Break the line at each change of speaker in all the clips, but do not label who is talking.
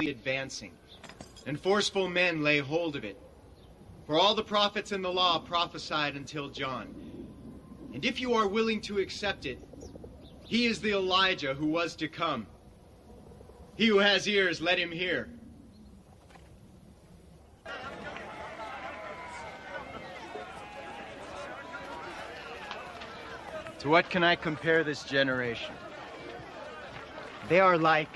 advancing, and forceful men lay hold of it. For all the prophets and the law prophesied until John. And if you are willing to accept it, he is the Elijah who was to come. He who has ears, let him hear. To what can I compare this generation? They are like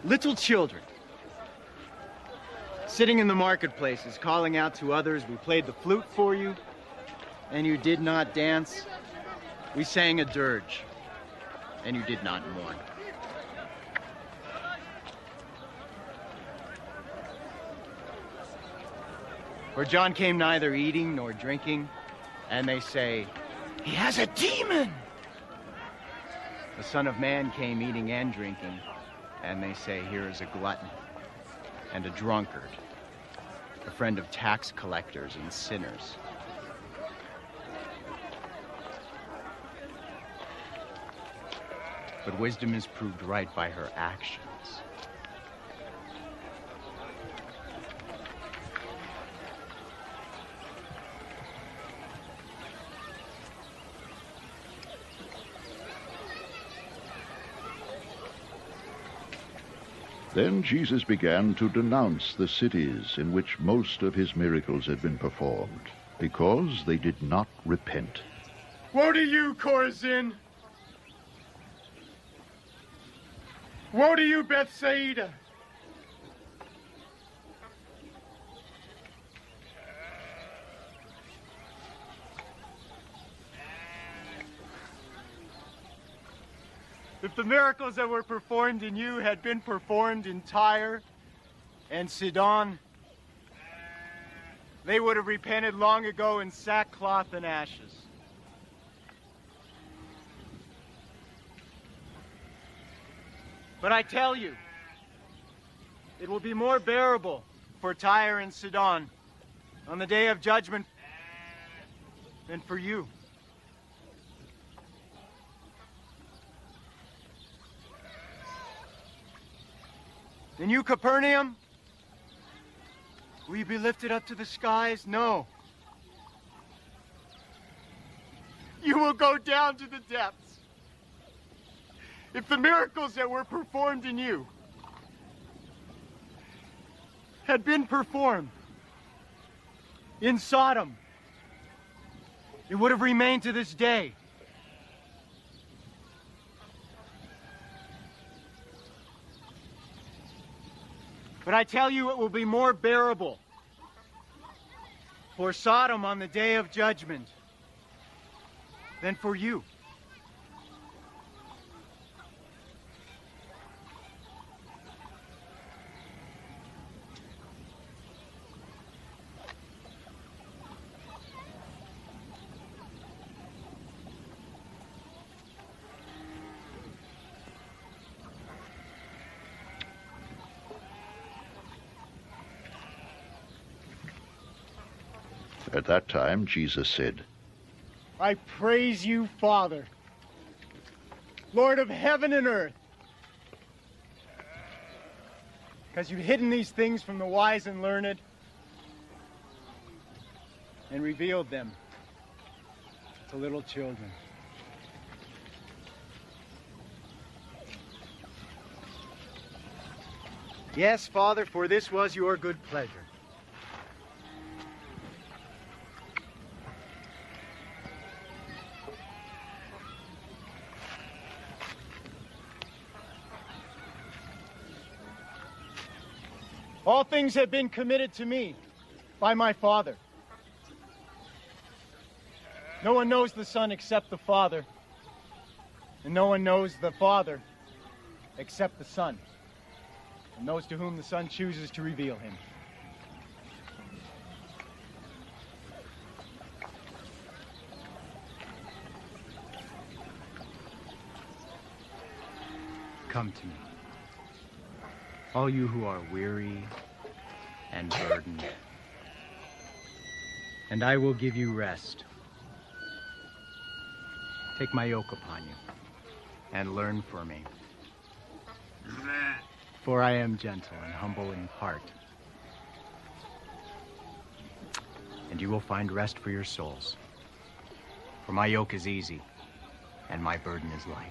little children, sitting in the marketplaces, calling out to others, "We played the flute for you, and you did not dance. We sang a dirge, and you did not mourn." For John came neither eating nor drinking, and they say, "He has a demon." The Son of Man came eating and drinking, and they say, "Here is a glutton and a drunkard, a friend of tax collectors and sinners." But wisdom is proved right by her actions.
Then Jesus began to denounce the cities in which most of his miracles had been performed, because they did not repent.
Woe to you, Chorazin! Woe to you, Bethsaida! If the miracles that were performed in you had been performed in Tyre and Sidon, they would have repented long ago in sackcloth and ashes. But I tell you, it will be more bearable for Tyre and Sidon on the day of judgment than for you. And you, Capernaum, will you be lifted up to the skies? No. You will go down to the depths. If the miracles that were performed in you had been performed in Sodom, it would have remained to this day. But I tell you, it will be more bearable for Sodom on the day of judgment than for you.
At that time, Jesus said,
I praise you, Father, Lord of heaven and earth, because you've hidden these things from the wise and learned and revealed them to little children. Yes, Father, for this was your good pleasure. All things have been committed to me by my Father. No one knows the Son except the Father, and no one knows the Father except the Son, and those to whom the Son chooses to reveal him. Come to me, all you who are weary and burdened, and I will give you rest. Take my yoke upon you and learn from me. For I am gentle and humble in heart, and you will find rest for your souls. For my yoke is easy, and my burden is light.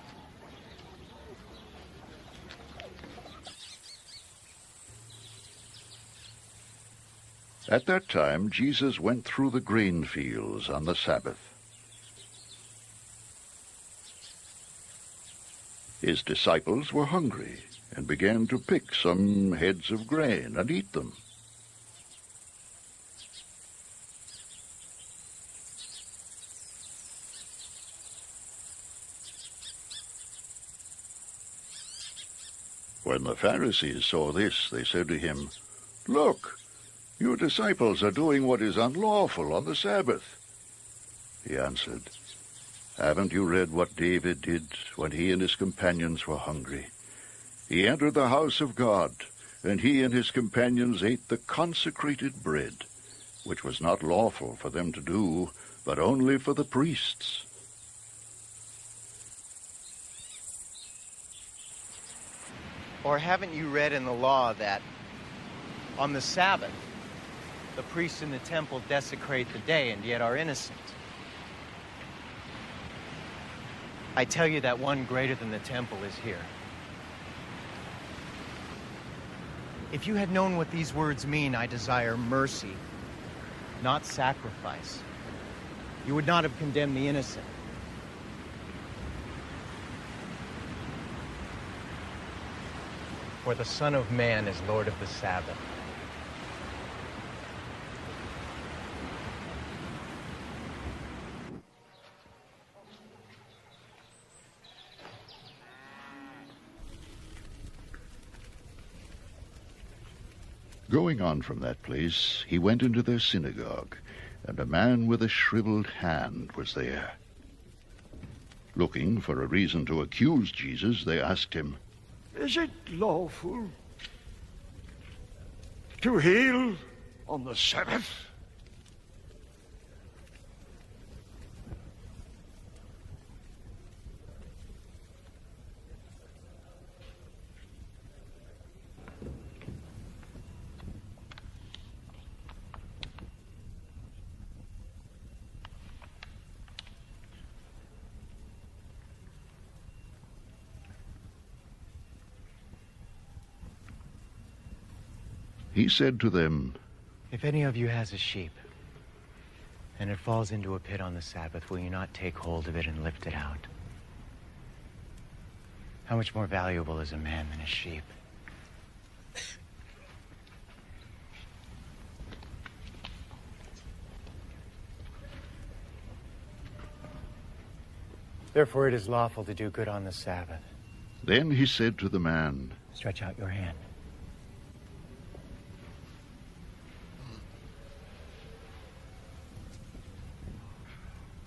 At that time, Jesus went through the grain fields on the Sabbath. His disciples were hungry and began to pick some heads of grain and eat them. When the Pharisees saw this, they said to him, "Look, your disciples are doing what is unlawful on the Sabbath." He answered, "Haven't you read what David did when he and his companions were hungry? He entered the house of God, and he and his companions ate the consecrated bread, which was not lawful for them to do, but only for the priests."
Or haven't you read in the law that on the Sabbath, the priests in the temple desecrate the day and yet are innocent? I tell you that one greater than the temple is here. If you had known what these words mean, "I desire mercy, not sacrifice," you would not have condemned the innocent. For the Son of Man is Lord of the Sabbath.
Going on from that place, he went into their synagogue, and a man with a shriveled hand was there. Looking for a reason to accuse Jesus, they asked him,
"Is it lawful to heal on the Sabbath?"
He said to them,
If any of you has a sheep, and it falls into a pit on the Sabbath, will you not take hold of it and lift it out? How much more valuable is a man than a sheep? Therefore it is lawful to do good on the Sabbath.
Then he said to the man,
Stretch out your hand.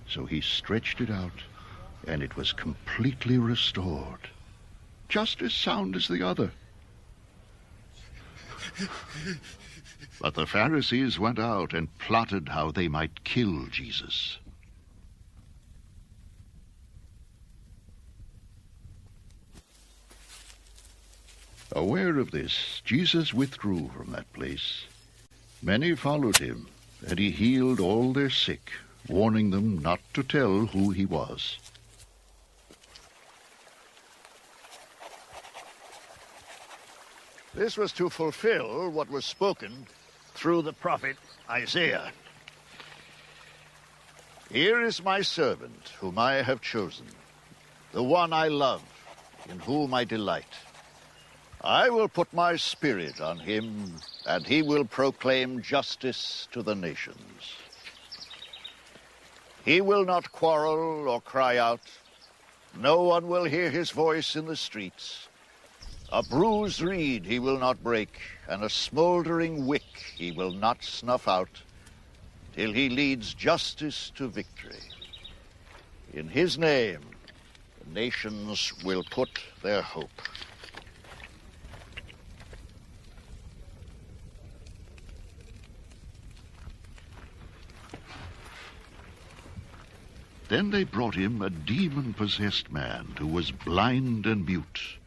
So he stretched it out, and it was completely restored, just as sound as the other. But the Pharisees went out and plotted how they might kill Jesus. Aware of this, Jesus withdrew from that place. Many followed him, and he healed all their sick, warning them not to tell who he was.
This was to fulfill what was spoken through the prophet Isaiah. "Here is my servant, whom I have chosen, the one I love, in whom I delight. I will put my spirit on him, and he will proclaim justice to the nations. He will not quarrel or cry out. No one will hear his voice in the streets. A bruised reed he will not break, and a smoldering wick he will not snuff out, till he leads justice to victory. In his name, the nations will put their hope."
Then they brought him a demon-possessed man who was blind and mute.